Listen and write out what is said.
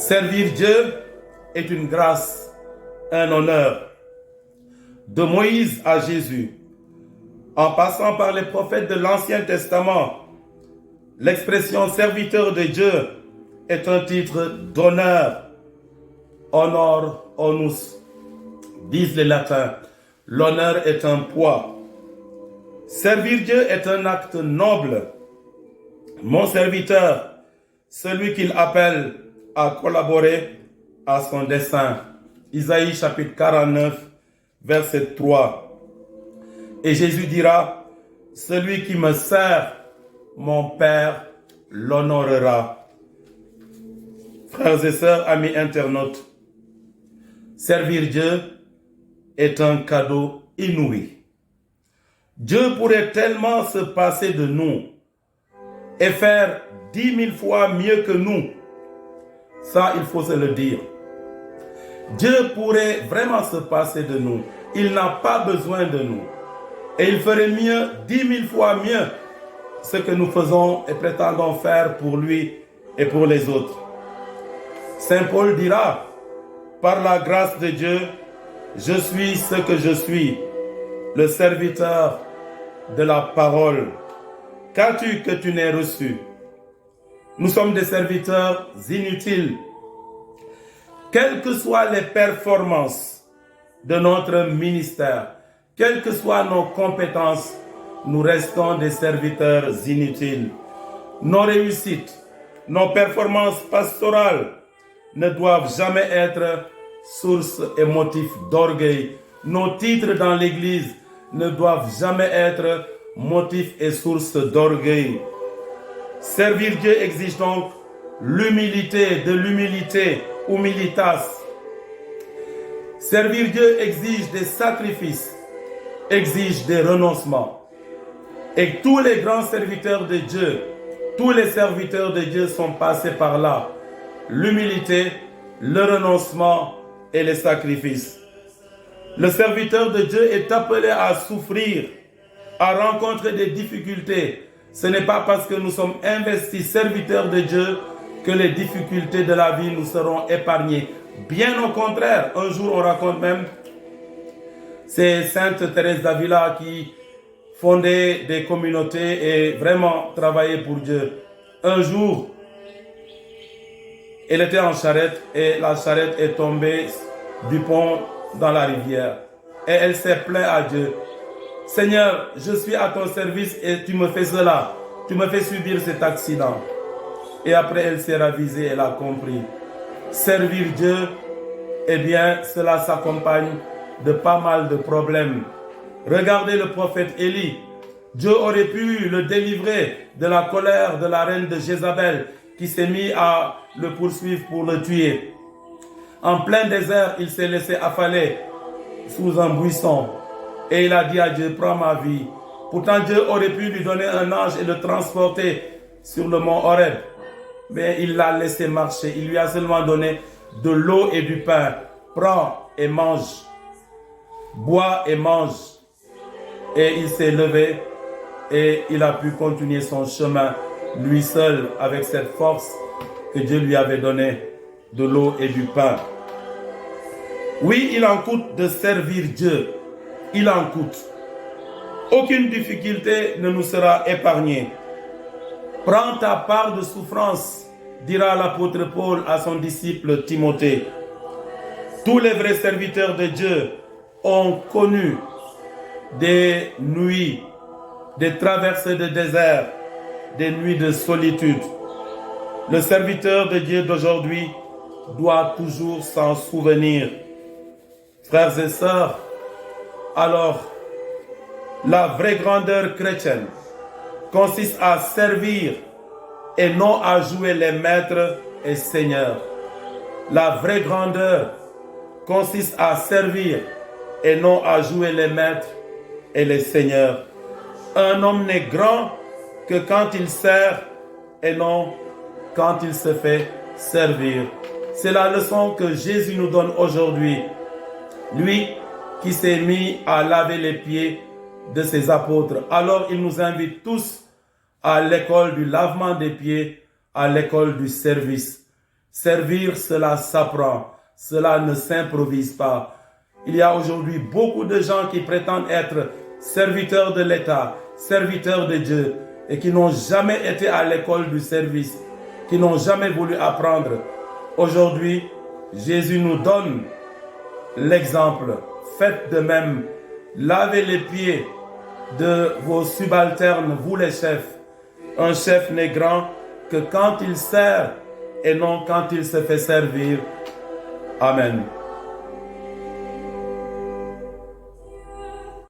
Servir Dieu est une grâce, un honneur. De Moïse à Jésus, en passant par les prophètes de l'Ancien Testament, l'expression serviteur de Dieu est un titre d'honneur. Honor onus, disent les latins. L'honneur est un poids. Servir Dieu est un acte noble. Mon serviteur, celui qu'il appelle à collaborer à son dessein. Isaïe chapitre 49, verset 3. Et Jésus dira, celui qui me sert, mon Père l'honorera. Frères et sœurs, amis internautes, servir Dieu est un cadeau inouï. Dieu pourrait tellement se passer de nous et faire 10 000 fois mieux que nous. Ça, il faut se le dire. Dieu pourrait vraiment se passer de nous. Il n'a pas besoin de nous. Et il ferait mieux, 10 000 fois mieux, ce que nous faisons et prétendons faire pour lui et pour les autres. Saint Paul dira, par la grâce de Dieu, je suis ce que je suis, le serviteur de la parole. Qu'as-tu que tu n'aies reçu? Nous sommes des serviteurs inutiles. Quelles que soient les performances de notre ministère, quelles que soient nos compétences, nous restons des serviteurs inutiles. Nos réussites, nos performances pastorales ne doivent jamais être source et motif d'orgueil. Nos titres dans l'Église ne doivent jamais être motif et source d'orgueil. Servir Dieu exige donc l'humilité, de l'humilité, humilitas. Servir Dieu exige des sacrifices, exige des renoncements. Et tous les grands serviteurs de Dieu, tous les serviteurs de Dieu sont passés par là. L'humilité, le renoncement et les sacrifices. Le serviteur de Dieu est appelé à souffrir, à rencontrer des difficultés. Ce n'est pas parce que nous sommes investis serviteurs de Dieu que les difficultés de la vie nous seront épargnées. Bien au contraire, un jour on raconte même, c'est Sainte Thérèse d'Avila qui fondait des communautés et vraiment travaillait pour Dieu. Un jour, elle était en charrette et la charrette est tombée du pont dans la rivière. Et elle s'est plaint à Dieu. Seigneur, je suis à ton service et tu me fais cela. Tu me fais subir cet accident. Et après, elle s'est ravisée, elle a compris. Servir Dieu, eh bien, cela s'accompagne de pas mal de problèmes. Regardez le prophète Élie. Dieu aurait pu le délivrer de la colère de la reine de Jézabel qui s'est mis à le poursuivre pour le tuer. En plein désert, il s'est laissé affaler sous un buisson. Et il a dit à Dieu, prends ma vie. Pourtant, Dieu aurait pu lui donner un ange et le transporter sur le mont Horeb. Mais il l'a laissé marcher. Il lui a seulement donné de l'eau et du pain. Prends et mange. Bois et mange. Et il s'est levé et il a pu continuer son chemin, lui seul, avec cette force que Dieu lui avait donnée, de l'eau et du pain. Oui, il en coûte de servir Dieu. Il en coûte. Aucune difficulté ne nous sera épargnée. Prends ta part de souffrance, dira l'apôtre Paul à son disciple Timothée. Tous les vrais serviteurs de Dieu ont connu des nuits, des traversées de désert, des nuits de solitude. Le serviteur de Dieu d'aujourd'hui doit toujours s'en souvenir. Frères et sœurs, alors, la vraie grandeur chrétienne consiste à servir et non à jouer les maîtres et seigneurs. La vraie grandeur consiste à servir et non à jouer les maîtres et les seigneurs. Un homme n'est grand que quand il sert et non quand il se fait servir. C'est la leçon que Jésus nous donne aujourd'hui. Lui qui s'est mis à laver les pieds de ses apôtres. Alors il nous invite tous à l'école du lavement des pieds, à l'école du service. Servir, cela s'apprend. Cela ne s'improvise pas. Il y a aujourd'hui beaucoup de gens qui prétendent être serviteurs de l'État, serviteurs de Dieu, et qui n'ont jamais été à l'école du service, qui n'ont jamais voulu apprendre. Aujourd'hui, Jésus nous donne l'exemple. Faites de même. Lavez les pieds de vos subalternes, vous les chefs. Un chef n'est grand que quand il sert et non quand il se fait servir. Amen.